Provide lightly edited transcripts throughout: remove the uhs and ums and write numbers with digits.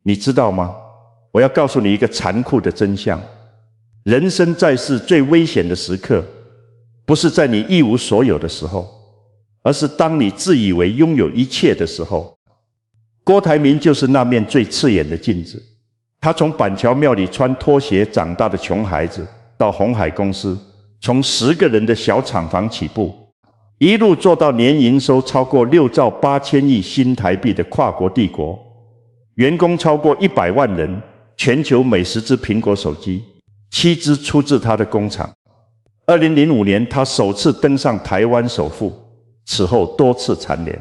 你知道吗？我要告诉你一个残酷的真相，人生在世最危险的时刻，不是在你一无所有的时候，而是当你自以为拥有一切的时候。郭台铭就是那面最刺眼的镜子，他从板桥庙里穿拖鞋长大的穷孩子，到鸿海公司从10个人的小厂房起步，一路做到年营收超过6兆8千亿新台币的跨国帝国，员工超过100万人，全球每10只苹果手机7只出自他的工厂。2005年他首次登上台湾首富，此后多次蝉联。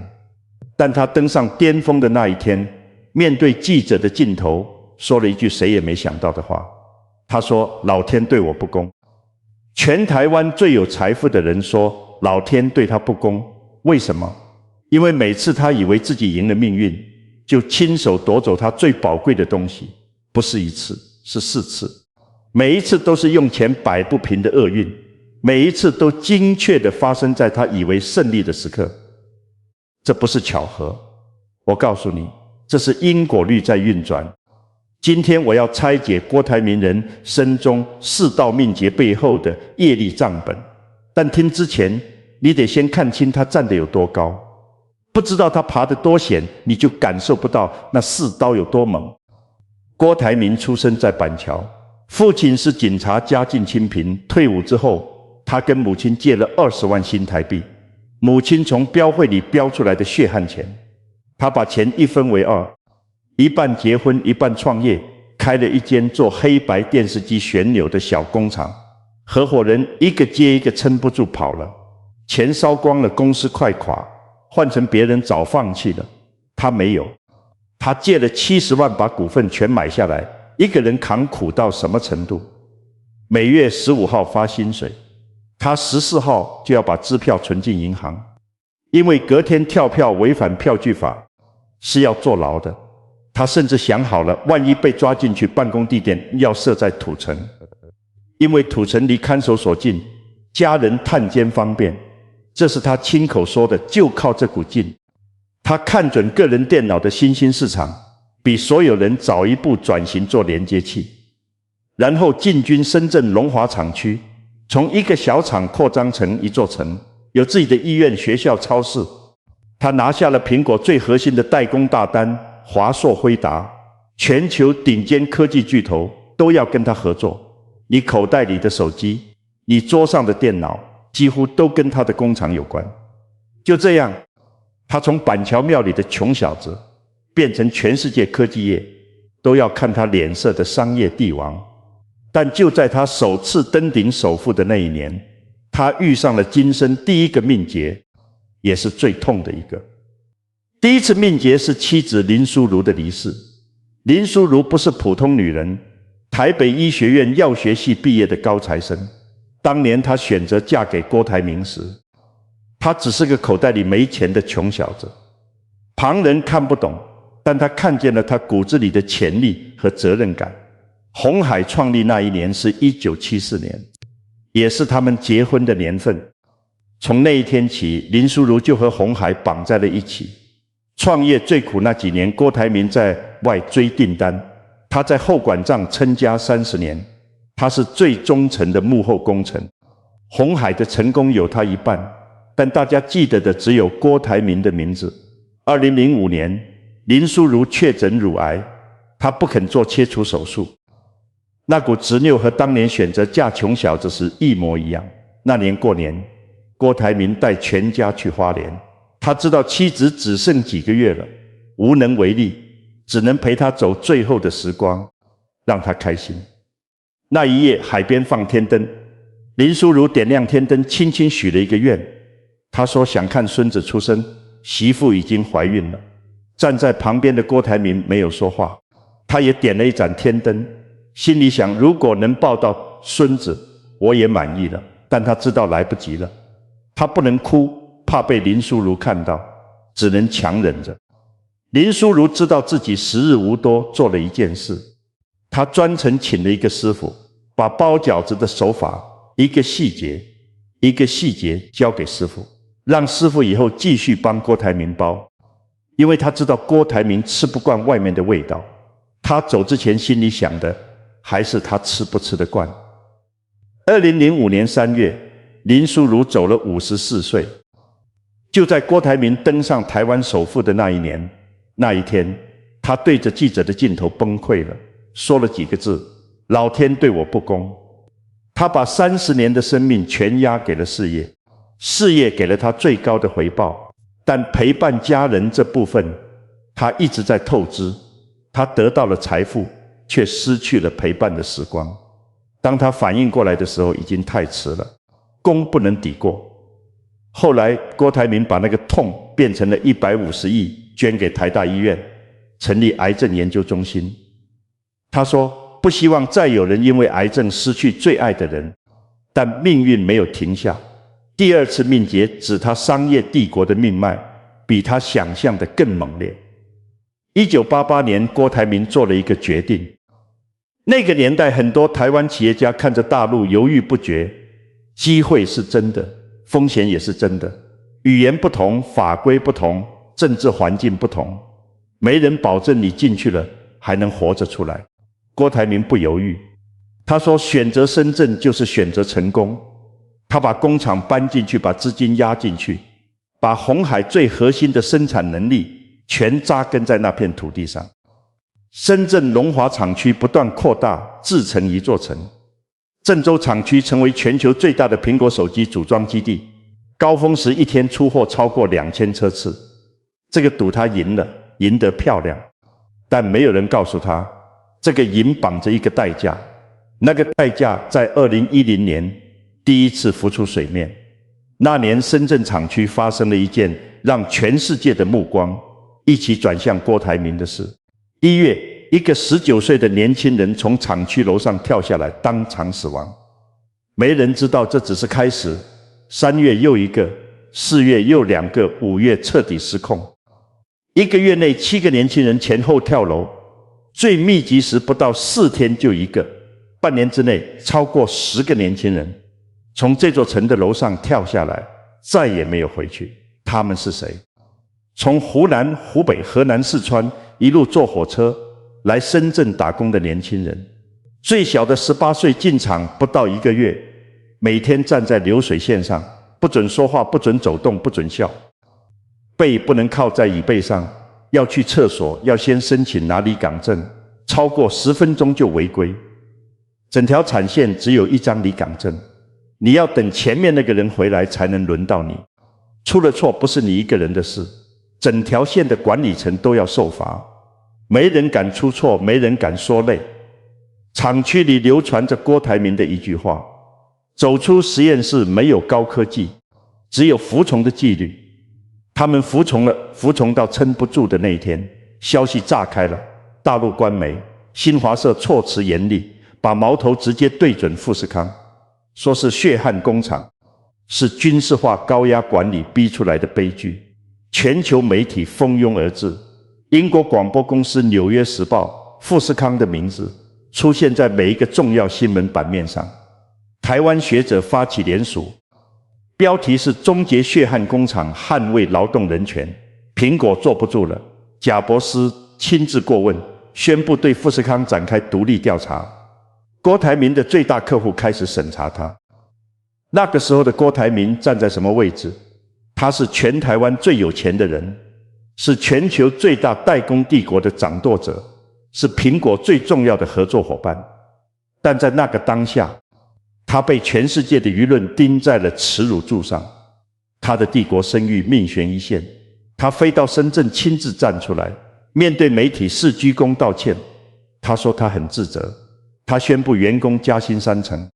但他登上巅峰的那一天，面对记者的镜头，说了一句谁也没想到的话。他说：老天对我不公。全台湾最有财富的人说老天对他不公，为什么？因为每次他以为自己赢了命运，就亲手夺走他最宝贵的东西，不是1次，是4次。每一次都是用钱摆不平的厄运，每一次都精确地发生在他以为胜利的时刻。这不是巧合，我告诉你，这是因果律在运转。今天我要拆解郭台铭人生中4道命劫背后的业力账本，但听之前，你得先看清他站得有多高。不知道他爬得多险，你就感受不到那4刀有多猛。郭台铭出生在板桥，父亲是警察，家境清贫，退伍之后，他跟母亲借了20万新台币。母亲从标会里标出来的血汗钱，他把钱一分为2，一半结婚，一半创业，开了一间做黑白电视机旋钮的小工厂。合伙人一个接一个撑不住跑了，钱烧光了，公司快垮，换成别人早放弃了，他没有。他借了70万把股份全买下来，一个人扛苦到什么程度？每月15号发薪水，他14号就要把支票存进银行，因为隔天跳票违反票据法是要坐牢的。他甚至想好了，万一被抓进去，办公地点要设在土城，因为土城离看守所近，家人探监方便。这是他亲口说的，就靠这股劲。他看准个人电脑的新兴市场，比所有人早一步转型做连接器，然后进军深圳龙华厂区，从一个小厂扩张成一座城，有自己的医院、学校、超市。他拿下了苹果最核心的代工大单，华硕、辉达，全球顶尖科技巨头都要跟他合作。你口袋里的手机，你桌上的电脑，几乎都跟他的工厂有关。就这样，他从板桥庙里的穷小子，变成全世界科技业都要看他脸色的商业帝王。但就在他首次登顶首富的那一年，他遇上了今生第一个命劫，也是最痛的一个。第一次命劫是妻子林淑如的离世。林淑如不是普通女人，台北医学院药学系毕业的高材生。当年她选择嫁给郭台铭时，她只是个口袋里没钱的穷小子。旁人看不懂，但她看见了她骨子里的潜力和责任感。鸿海创立那一年是1974年，也是他们结婚的年份。从那一天起，林淑如就和鸿海绑在了一起。创业最苦那几年，郭台铭在外追订单，他在后管账撑家30年，他是最忠诚的幕后功臣。鸿海的成功有他一半，但大家记得的只有郭台铭的名字。2005年，林淑如确诊乳癌，她不肯做切除手术。那股执拗和当年选择嫁穷小子时一模一样。那年过年，郭台铭带全家去花莲，他知道妻子只剩几个月了，无能为力，只能陪她走最后的时光，让她开心。那一夜海边放天灯，林淑如点亮天灯，轻轻许了一个愿。她说想看孙子出生，媳妇已经怀孕了。站在旁边的郭台铭没有说话，他也点了一盏天灯，心里想，如果能抱到孙子，我也满意了。但他知道来不及了，他不能哭，怕被林淑如看到，只能强忍着。林淑如知道自己时日无多，做了一件事，她专程请了一个师傅，把包饺子的手法一个细节一个细节交给师傅，让师傅以后继续帮郭台铭包。因为他知道郭台铭吃不惯外面的味道，他走之前心里想的还是他吃不吃得惯。2005年3月，林书如走了54岁。就在郭台铭登上台湾首富的那一天，他对着记者的镜头崩溃了，说了几个字：老天对我不公。他把30年的生命全押给了事业，事业给了他最高的回报，但陪伴家人这部分他一直在透支。他得到了财富，却失去了陪伴的时光。当他反应过来的时候，已经太迟了，功不能抵过。后来郭台铭把那个痛变成了150亿捐给台大医院，成立癌症研究中心。他说不希望再有人因为癌症失去最爱的人，但命运没有停下。第二次命劫指他商业帝国的命脉比他想象的更猛烈。1988年，郭台铭做了一个决定。那个年代很多台湾企业家看着大陆犹豫不决，机会是真的，风险也是真的，语言不同，法规不同，政治环境不同，没人保证你进去了还能活着出来。郭台铭不犹豫，他说选择深圳就是选择成功。他把工厂搬进去，把资金压进去，把鸿海最核心的生产能力全扎根在那片土地上。深圳龙华厂区不断扩大，自成一座城。郑州厂区成为全球最大的苹果手机组装基地，高峰时一天出货超过2000车次。这个赌他赢了，赢得漂亮，但没有人告诉他，这个赢绑着一个代价。那个代价在2010年第一次浮出水面。那年深圳厂区发生了一件让全世界的目光一起转向郭台铭的事。1月，一个19岁的年轻人从厂区楼上跳下来，当场死亡。没人知道这只是开始。3月又一个，4月又2个，5月彻底失控。1个月内7个年轻人前后跳楼，最密集时不到4天就一个。半年之内超过10个年轻人从这座城的楼上跳下来，再也没有回去。他们是谁？从湖南、湖北、河南、四川一路坐火车来深圳打工的年轻人，最小的18岁进厂不到1个月，每天站在流水线上，不准说话，不准走动，不准笑，背不能靠在椅背上，要去厕所要先申请拿离港证，超过10分钟就违规。整条产线只有1张离港证，你要等前面那个人回来才能轮到你。出了错不是你一个人的事，整条线的管理层都要受罚。没人敢出错，没人敢说累。厂区里流传着郭台铭的一句话：走出实验室没有高科技，只有服从的纪律。他们服从到撑不住的那一天，消息炸开了，大陆官媒新华社措辞严厉，把矛头直接对准富士康，说是血汗工厂，是军事化高压管理逼出来的悲剧。全球媒体蜂拥而至，英国广播公司《纽约时报》富士康的名字出现在每一个重要新闻版面上。台湾学者发起联署，标题是终结血汗工厂，捍卫劳动人权。苹果坐不住了，贾伯斯亲自过问，宣布对富士康展开独立调查。郭台铭的最大客户开始审查他。那个时候的郭台铭站在什么位置？他是全台湾最有钱的人，是全球最大代工帝国的掌舵者，是苹果最重要的合作伙伴。但在那个当下，他被全世界的舆论钉在了耻辱柱上，他的帝国声誉命悬一线。他飞到深圳亲自站出来，面对媒体事鞠躬道歉。他说他很自责，他宣布员工加薪3成，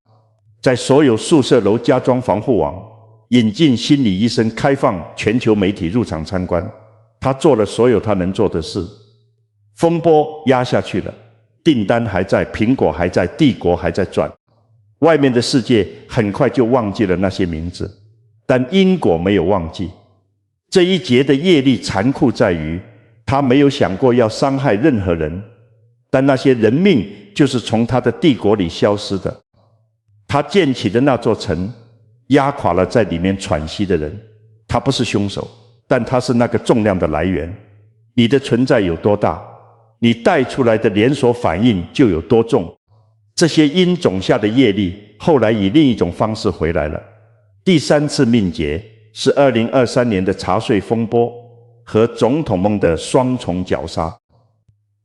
在所有宿舍楼加装防护网，引进心理医生，开放全球媒体入场参观。他做了所有他能做的事。风波压下去了，订单还在，苹果还在，帝国还在转。外面的世界很快就忘记了那些名字，但因果没有忘记。这一劫的业力残酷在于，他没有想过要伤害任何人，但那些人命就是从他的帝国里消失的。他建起的那座城压垮了在里面喘息的人。他不是凶手，但他是那个重量的来源。你的存在有多大，你带出来的连锁反应就有多重。这些因种下的业力，后来以另一种方式回来了。第3次命劫是2023年的茶税风波和总统梦的双重绞杀。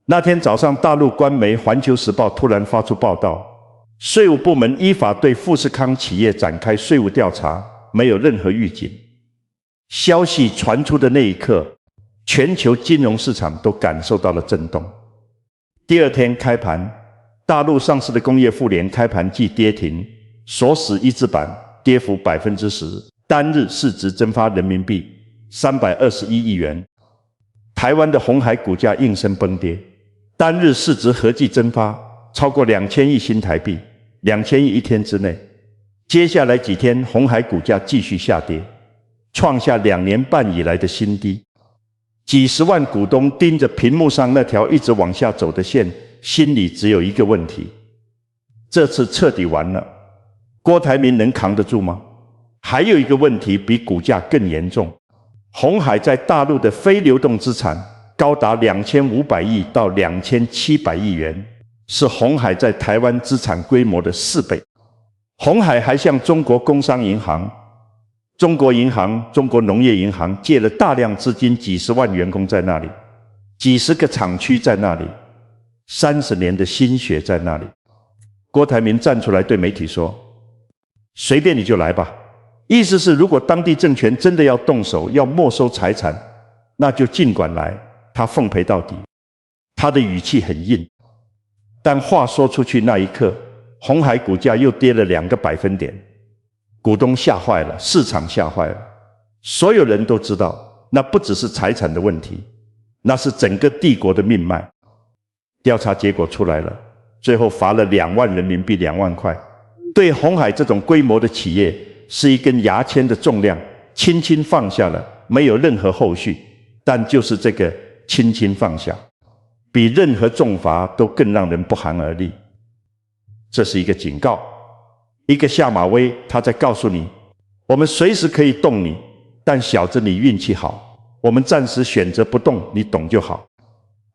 那天早上，大陆官媒《环球时报》突然发出报道，税务部门依法对富士康企业展开税务调查，没有任何预警。消息传出的那一刻，全球金融市场都感受到了震动。第二天开盘，大陆上市的工业富联开盘即跌停，锁死一字板，跌幅 10%， 单日市值蒸发人民币321亿元。台湾的鸿海股价应声崩跌，单日市值合计蒸发超过2000亿新台币，2000亿一天之内。接下来几天，鸿海股价继续下跌，创下2年半以来的新低。几十万股东盯着屏幕上那条一直往下走的线，心里只有一个问题：这次彻底完了，郭台铭能扛得住吗？还有一个问题比股价更严重，鸿海在大陆的非流动资产高达2500亿到2700亿元，是鸿海在台湾资产规模的4倍。鸿海还向中国工商银行、中国银行、中国农业银行借了大量资金，几十万员工在那里，几十个厂区在那里，30年的心血在那里。郭台铭站出来对媒体说：随便你就来吧，意思是如果当地政权真的要动手，要没收财产，那就尽管来，他奉陪到底。他的语气很硬，但话说出去那一刻，鸿海股价又跌了2个百分点，股东吓坏了，市场吓坏了，所有人都知道，那不只是财产的问题，那是整个帝国的命脉。调查结果出来了，最后罚了2万人民币，2万块。对鸿海这种规模的企业，是一根牙签的重量，轻轻放下了，没有任何后续。但就是这个轻轻放下，比任何重罚都更让人不寒而栗。这是一个警告，一个下马威，他在告诉你，我们随时可以动你，但小子你运气好，我们暂时选择不动，你懂就好。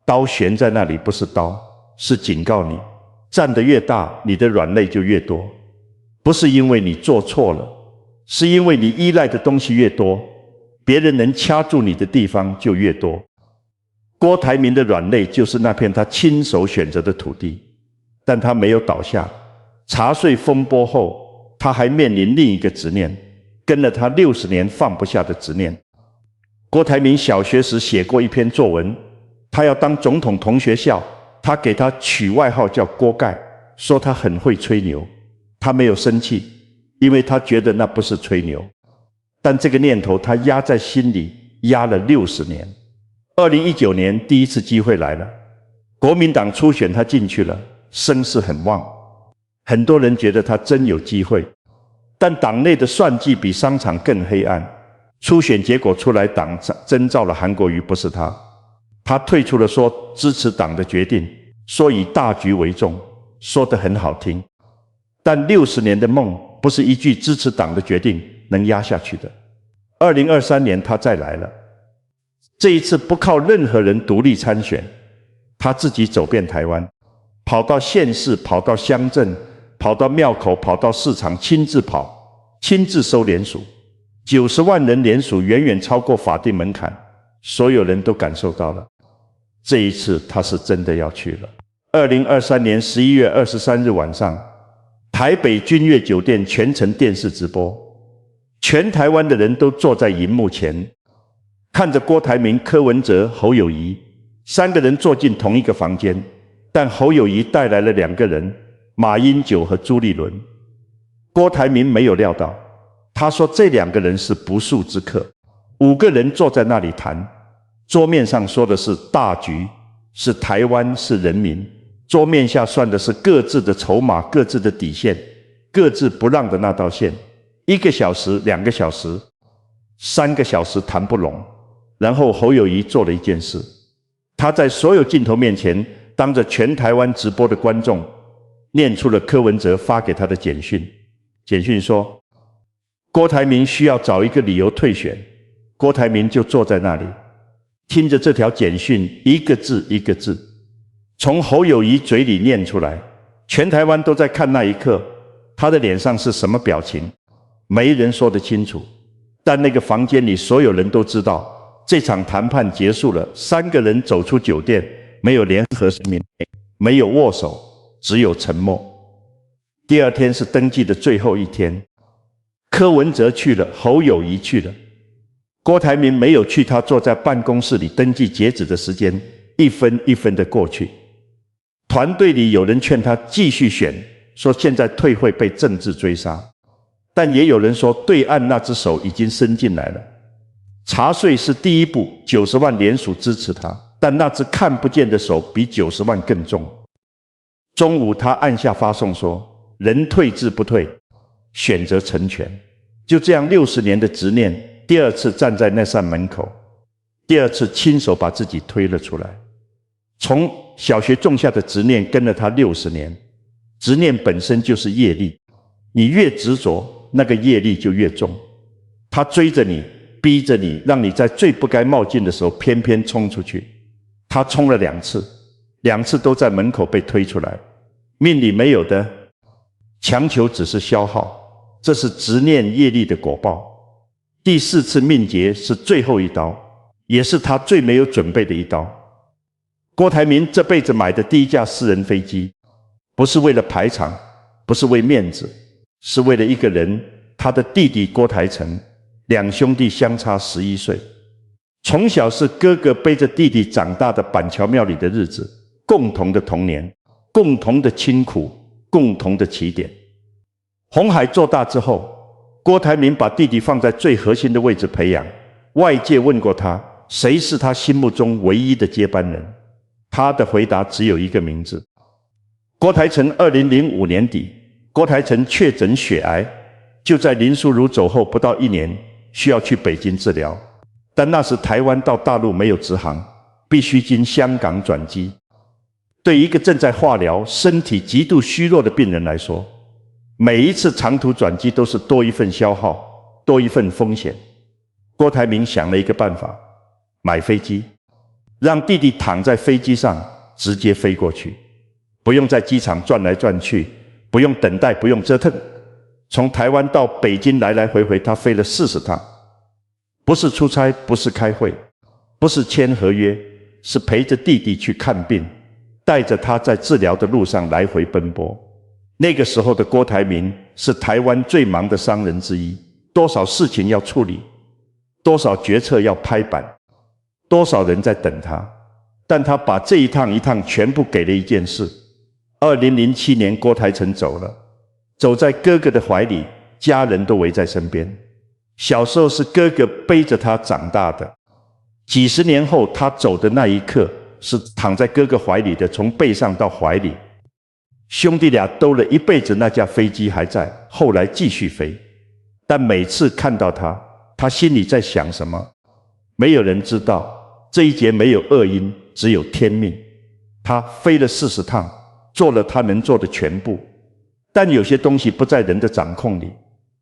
刀悬在那里，不是刀，是警告你，站得越大，你的软肋就越多。不是因为你做错了，是因为你依赖的东西越多，别人能掐住你的地方就越多。郭台铭的软肋就是那片他亲手选择的土地，但他没有倒下。茶税风波后，他还面临另一个执念，跟了他60年放不下的执念。郭台铭小学时写过一篇作文，他要当总统同学笑，他给他取外号叫锅盖，说他很会吹牛。他没有生气，因为他觉得那不是吹牛，但这个念头他压在心里，压了60年。2019年第一次机会来了，国民党初选他进去了，声势很旺，很多人觉得他真有机会。但党内的算计比商场更黑暗，初选结果出来，党征召了韩国瑜，不是他。他退出了说支持党的决定，说以大局为重，说得很好听。但60年的梦不是一句支持党的决定能压下去的。2023年他再来了，这一次不靠任何人独立参选，他自己走遍台湾，跑到县市，跑到乡镇，跑到庙口，跑到市场，亲自跑，亲自收联署，90万人联署，远远超过法定门槛，所有人都感受到了。这一次他是真的要去了。2023年11月23日晚上，台北君悦酒店全程电视直播，全台湾的人都坐在荧幕前，看着郭台铭、柯文哲、侯友宜3个人坐进同一个房间，但侯友宜带来了2个人，马英九和朱立伦。郭台铭没有料到，他说这2个人是不速之客。5个人坐在那里谈，桌面上说的是大局，是台湾，是人民。桌面下算的是各自的筹码，各自的底线，各自不让的那道线。1个小时、2个小时、3个小时谈不拢。然后侯友宜做了一件事，他在所有镜头面前，当着全台湾直播的观众，念出了柯文哲发给他的简讯。简讯说，郭台铭需要找一个理由退选。郭台铭就坐在那里，听着这条简讯，一个字一个字，从侯友宜嘴里念出来，全台湾都在看那一刻，他的脸上是什么表情，没人说得清楚。但那个房间里所有人都知道，这场谈判结束了，3个人走出酒店，没有联合声明，没有握手，只有沉默。第二天是登记的最后一天，柯文哲去了，侯友宜去了，郭台铭没有去，他坐在办公室里登记截止的时间一分一分的过去。团队里有人劝他继续选，说现在退会被政治追杀，但也有人说对岸那只手已经伸进来了。查税是第一步，90万联署支持他，但那只看不见的手比90万更重。中午他按下发送说，人退志不退，选择成全。就这样60年的执念，第二次站在那扇门口，第二次亲手把自己推了出来。从小学种下的执念跟了他60年，执念本身就是业力，你越执着，那个业力就越重。他追着你，逼着你，让你在最不该冒进的时候偏偏冲出去。他冲了2次，2次都在门口被推出来。命里没有的，强求只是消耗，这是执念业力的果报。第4次命劫是最后一刀，也是他最没有准备的一刀。郭台铭这辈子买的第一架私人飞机，不是为了排场，不是为面子，是为了一个人，他的弟弟郭台成，2兄弟相差11岁，从小是哥哥背着弟弟长大的板桥庙里的日子，共同的童年，共同的清苦，共同的起点。鸿海做大之后，郭台铭把弟弟放在最核心的位置培养。外界问过他，谁是他心目中唯一的接班人？他的回答只有一个名字。郭台成2005年底，郭台成确诊血癌，就在林书儒走后不到1年，需要去北京治疗。但那时台湾到大陆没有直航，必须经香港转机。对一个正在化疗、身体极度虚弱的病人来说，每一次长途转机都是多一份消耗，多一份风险。郭台铭想了一个办法，买飞机，让弟弟躺在飞机上直接飞过去，不用在机场转来转去，不用等待，不用折腾。从台湾到北京来来回回，他飞了40趟，不是出差，不是开会，不是签合约，是陪着弟弟去看病，带着他在治疗的路上来回奔波。那个时候的郭台铭是台湾最忙的商人之一，多少事情要处理，多少决策要拍板，多少人在等他。但他把这一趟一趟全部给了一件事。2007年郭台成走了，走在哥哥的怀里，家人都围在身边。小时候是哥哥背着他长大的，几十年后他走的那一刻，是躺在哥哥怀里的，从背上到怀里。兄弟俩兜了一辈子，那架飞机还在，后来继续飞。但每次看到他，他心里在想什么，没有人知道。这一劫没有恶因，只有天命。他飞了40趟，做了他能做的全部。但有些东西不在人的掌控里，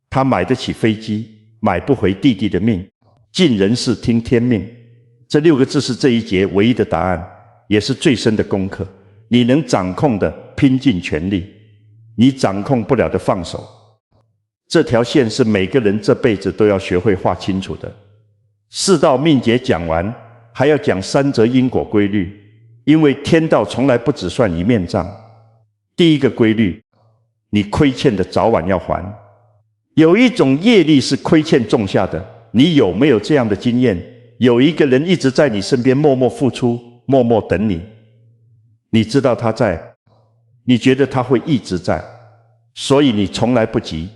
他买得起飞机，买不回弟弟的命。尽人事听天命，这6个字是这一劫唯一的答案，也是最深的功课。你能掌控的拼尽全力，你掌控不了的放手。这条线是每个人这辈子都要学会画清楚的。4道命劫讲完，还要讲3则因果规律，因为天道从来不只算一面账。第一个规律，你亏欠的早晚要还。有一种业力是亏欠种下的，你有没有这样的经验？有一个人一直在你身边默默付出，默默等你，你知道他在，你觉得他会一直在，所以你从来不急。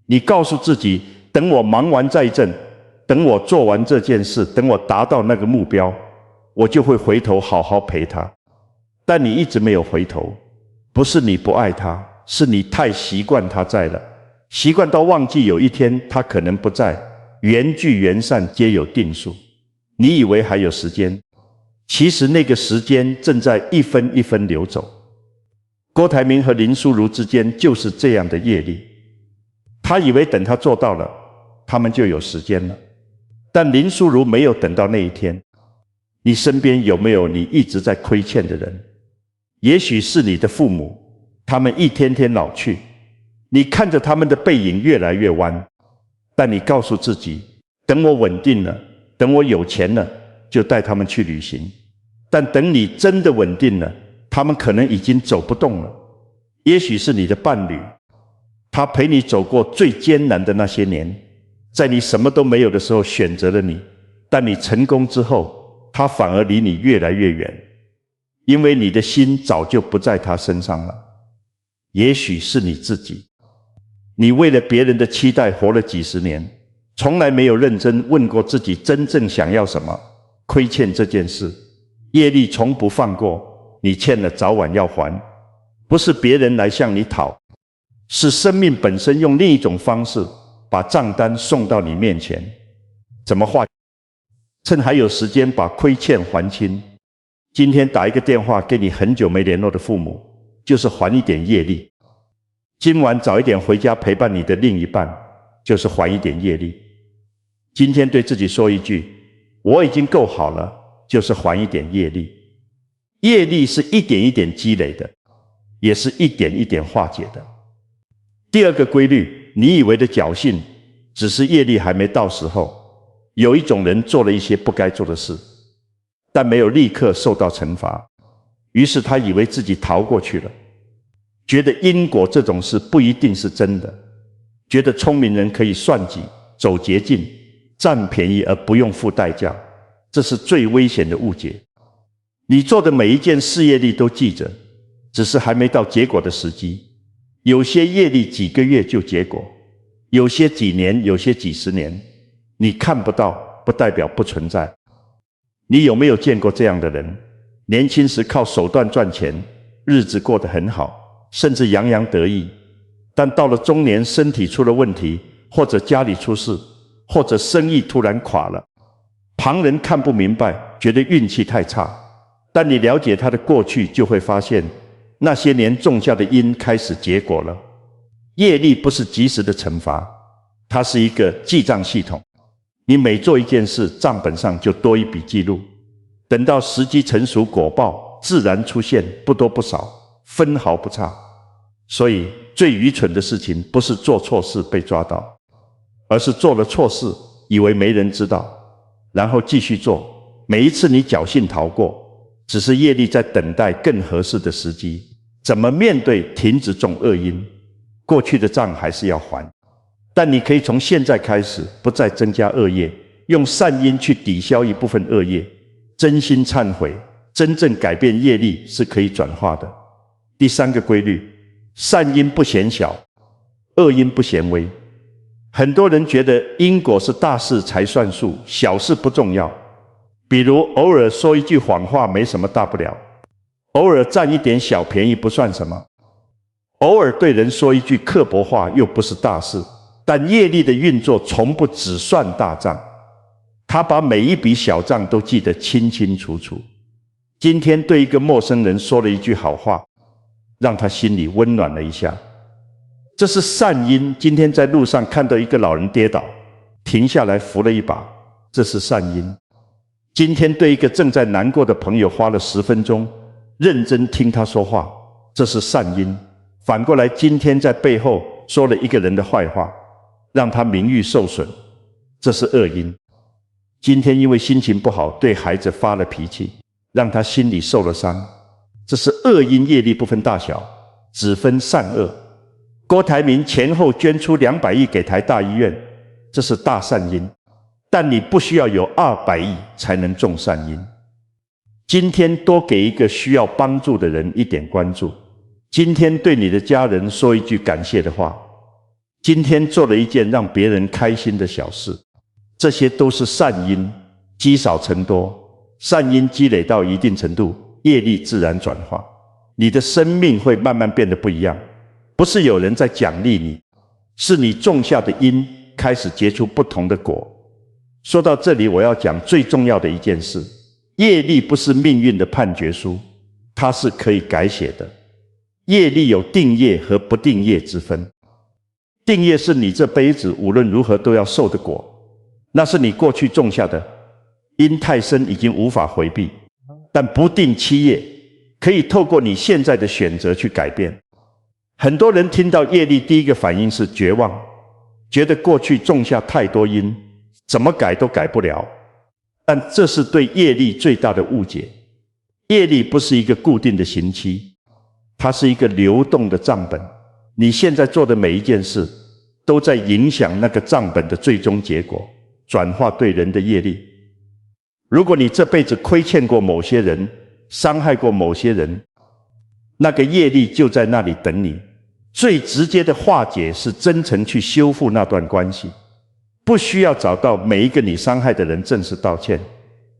你告诉自己，等我忙完这一阵，等我做完这件事，等我达到那个目标，我就会回头好好陪他。但你一直没有回头，不是你不爱他，是你太习惯他在了，习惯到忘记有一天他可能不在。缘聚缘散皆有定数，你以为还有时间，其实那个时间正在一分一分流走。郭台铭和林书儒之间就是这样的业力，他以为等他做到了，他们就有时间了。但林书儒没有等到那一天。你身边有没有你一直在亏欠的人？也许是你的父母，他们一天天老去，你看着他们的背影越来越弯，但你告诉自己，等我稳定了，等我有钱了，就带他们去旅行。但等你真的稳定了，他们可能已经走不动了。也许是你的伴侣，他陪你走过最艰难的那些年，在你什么都没有的时候选择了你，但你成功之后，他反而离你越来越远，因为你的心早就不在他身上了。也许是你自己，你为了别人的期待活了几十年，从来没有认真问过自己真正想要什么。亏欠这件事，业力从不放过，你欠了早晚要还。不是别人来向你讨，是生命本身用另一种方式把账单送到你面前。怎么化？趁还有时间把亏欠还清。今天打一个电话给你很久没联络的父母，就是还一点业力。今晚早一点回家陪伴你的另一半，就是还一点业力。今天对自己说一句，我已经够好了，就是还一点业力。业力是一点一点积累的，也是一点一点化解的。第二个规律，你以为的侥幸，只是业力还没到时候。有一种人做了一些不该做的事，但没有立刻受到惩罚，于是他以为自己逃过去了，觉得因果这种事不一定是真的，觉得聪明人可以算计、走捷径、占便宜而不用付代价，这是最危险的误解。你做的每一件事业力都记着，只是还没到结果的时机。有些业力几个月就结果，有些几年，有些几十年，你看不到不代表不存在。你有没有见过这样的人？年轻时靠手段赚钱，日子过得很好，甚至洋洋得意，但到了中年身体出了问题，或者家里出事，或者生意突然垮了，旁人看不明白，觉得运气太差，但你了解他的过去，就会发现那些年种下的因开始结果了。业力不是及时的惩罚，它是一个记账系统。你每做一件事，账本上就多一笔记录，等到时机成熟，果报自然出现，不多不少，分毫不差。所以最愚蠢的事情不是做错事被抓到，而是做了错事，以为没人知道，然后继续做。每一次你侥幸逃过，只是业力在等待更合适的时机。怎么面对停止种恶因？过去的账还是要还，但你可以从现在开始不再增加恶业，用善因去抵消一部分恶业，真心忏悔，真正改变业力是可以转化的。第三个规律，善因不嫌小，恶因不嫌微。很多人觉得因果是大事才算数，小事不重要。比如偶尔说一句谎话没什么大不了，偶尔占一点小便宜不算什么，偶尔对人说一句刻薄话又不是大事。但业力的运作从不只算大账，他把每一笔小账都记得清清楚楚。今天对一个陌生人说了一句好话，让他心里温暖了一下，这是善因。今天在路上看到一个老人跌倒，停下来扶了一把，这是善因。今天对一个正在难过的朋友花了10分钟，认真听他说话，这是善因。反过来，今天在背后说了一个人的坏话，让他名誉受损，这是恶因。今天因为心情不好，对孩子发了脾气，让他心里受了伤，这是恶因。业力不分大小，只分善恶。郭台铭前后捐出200亿给台大医院，这是大善因。但你不需要有200亿才能种善因。今天多给一个需要帮助的人一点关注，今天对你的家人说一句感谢的话，今天做了一件让别人开心的小事，这些都是善因，积少成多。善因积累到一定程度，业力自然转化，你的生命会慢慢变得不一样。不是有人在奖励你，是你种下的因开始结出不同的果。说到这里，我要讲最重要的一件事，业力不是命运的判决书，它是可以改写的。业力有定业和不定业之分。定业是你这辈子无论如何都要受的果，那是你过去种下的因太深，已经无法回避。但不定期业，可以透过你现在的选择去改变。很多人听到业力，第一个反应是绝望，觉得过去种下太多因，怎么改都改不了。但这是对业力最大的误解。业力不是一个固定的刑期，它是一个流动的账本。你现在做的每一件事，都在影响那个账本的最终结果，转化对人的业力。如果你这辈子亏欠过某些人，伤害过某些人，那个业力就在那里等你。最直接的化解是真诚去修复那段关系，不需要找到每一个你伤害的人正式道歉。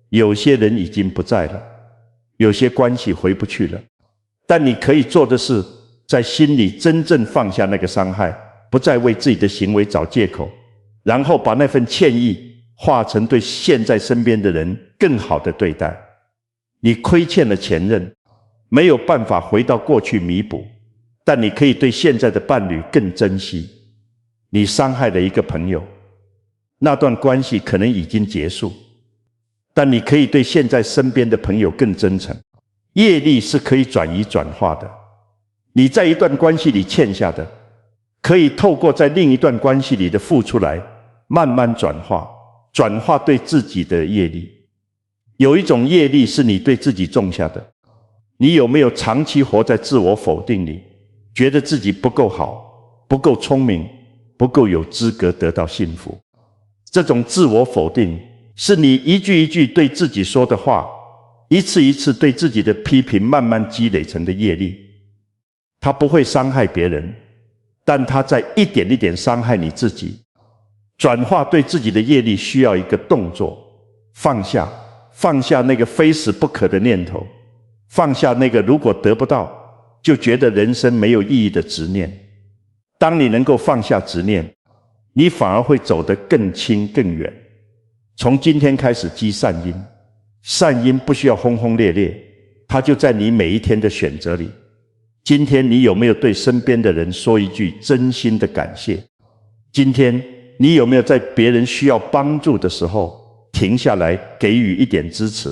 有些人已经不在了，有些关系回不去了，但你可以做的是，在心里真正放下那个伤害，不再为自己的行为找借口，然后把那份歉意化成对现在身边的人更好的对待。你亏欠了前任，没有办法回到过去弥补，但你可以对现在的伴侣更珍惜。你伤害了一个朋友，那段关系可能已经结束，但你可以对现在身边的朋友更真诚。业力是可以转移转化的，你在一段关系里欠下的，可以透过在另一段关系里的付出来慢慢转化，转化对自己的业力。有一种业力是你对自己种下的，你有没有长期活在自我否定里，觉得自己不够好，不够聪明，不够有资格得到幸福？这种自我否定是你一句一句对自己说的话，一次一次对自己的批评慢慢积累成的业力。它不会伤害别人，但它在一点一点伤害你自己。转化对自己的业力需要一个动作，放下那个非死不可的念头，放下那个如果得不到就觉得人生没有意义的执念。当你能够放下执念，你反而会走得更轻更远。从今天开始积善因，善因不需要轰轰烈烈，它就在你每一天的选择里。今天你有没有对身边的人说一句真心的感谢？今天你有没有在别人需要帮助的时候停下来给予一点支持？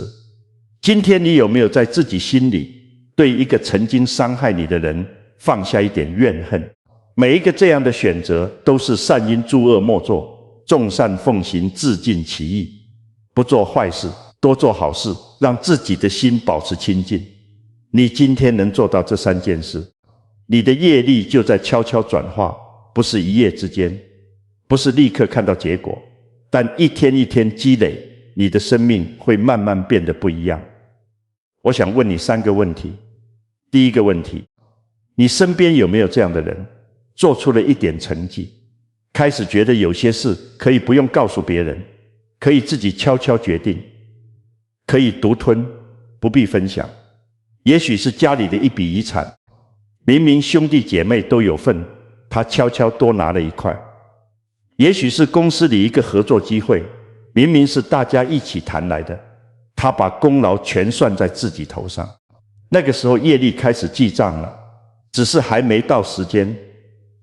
今天你有没有在自己心里对一个曾经伤害你的人放下一点怨恨？每一个这样的选择都是善因诸恶莫作，众善奉行，自尽其意。不做坏事，多做好事，让自己的心保持清净。你今天能做到这3件事，你的业力就在悄悄转化，不是一夜之间，不是立刻看到结果，但一天一天积累，你的生命会慢慢变得不一样。我想问你3个问题。第一个问题，你身边有没有这样的人，做出了一点成绩，开始觉得有些事可以不用告诉别人，可以自己悄悄决定，可以独吞，不必分享。也许是家里的一笔遗产，明明兄弟姐妹都有份，他悄悄多拿了一块。也许是公司里一个合作机会，明明是大家一起谈来的，他把功劳全算在自己头上。那个时候业力开始记账了，只是还没到时间。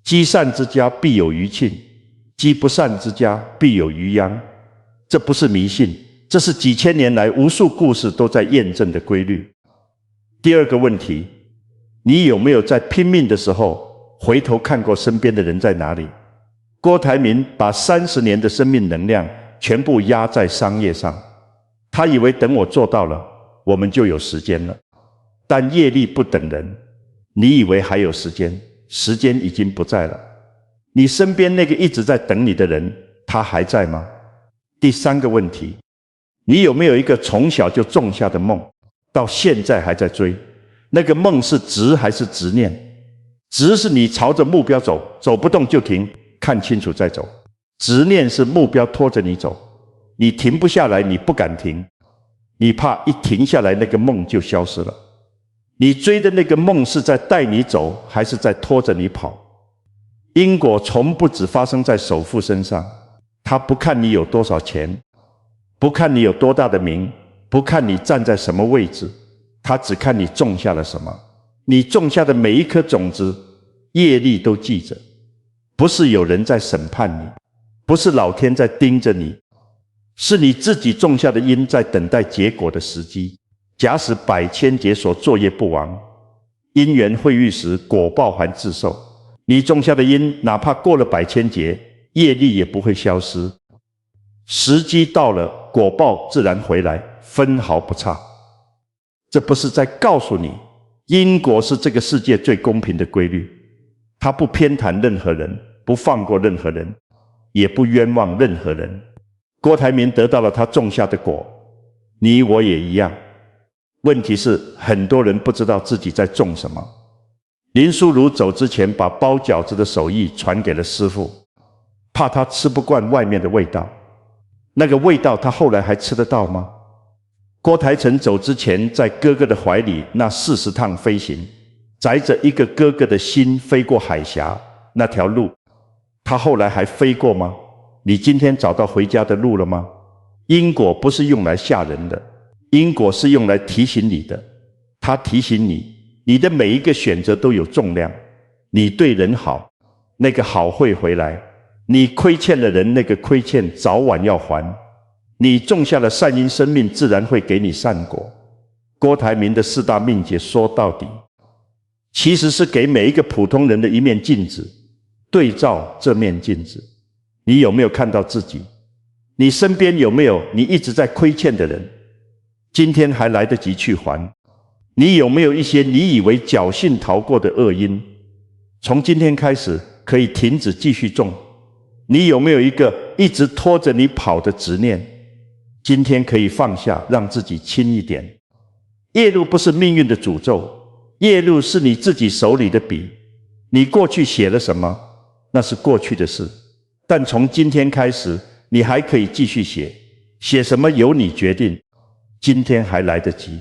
积善之家必有余庆，积不善之家必有余殃。这不是迷信，这是几千年来无数故事都在验证的规律。第二个问题，你有没有在拼命的时候回头看过身边的人在哪里？郭台铭把30年的生命能量全部压在商业上，他以为等我做到了，我们就有时间了。但业力不等人，你以为还有时间，时间已经不在了。你身边那个一直在等你的人，他还在吗？第3个问题，你有没有一个从小就种下的梦，到现在还在追？那个梦是执还是执念？执是你朝着目标走，走不动就停，看清楚再走。执念是目标拖着你走，你停不下来，你不敢停，你怕一停下来那个梦就消失了。你追的那个梦是在带你走，还是在拖着你跑？因果从不只发生在首富身上，他不看你有多少钱，不看你有多大的名，不看你站在什么位置，他只看你种下了什么。你种下的每一颗种子，业力都记着。不是有人在审判你，不是老天在盯着你，是你自己种下的因在等待结果的时机。假使百千劫所作业不亡，因缘会遇时，果报还自受。你种下的因，哪怕过了百千劫，业力也不会消失。时机到了，果报自然回来，分毫不差。这不是在告诉你，因果是这个世界最公平的规律，它不偏袒任何人，不放过任何人，也不冤枉任何人。郭台铭得到了他种下的果，你我也一样。问题是很多人不知道自己在种什么。林书如走之前把包饺子的手艺传给了师父，怕他吃不惯外面的味道。那个味道他后来还吃得到吗？郭台城走之前在哥哥的怀里那40趟飞行，载着一个哥哥的心飞过海峡，那条路他后来还飞过吗？你今天找到回家的路了吗？因果不是用来吓人的，因果是用来提醒你的。它提醒你，你的每一个选择都有重量。你对人好，那个好会回来；你亏欠了人，那个亏欠早晚要还。你种下了善因，生命自然会给你善果。郭台铭的4大命劫说到底，其实是给每一个普通人的一面镜子，对照这面镜子。你有没有看到自己？你身边有没有你一直在亏欠的人？今天还来得及去还。你有没有一些你以为侥幸逃过的恶因？从今天开始可以停止继续种。你有没有一个一直拖着你跑的执念？今天可以放下，让自己轻一点。业路不是命运的诅咒，业路是你自己手里的笔。你过去写了什么，那是过去的事。但从今天开始，你还可以继续写，写什么由你决定。今天还来得及。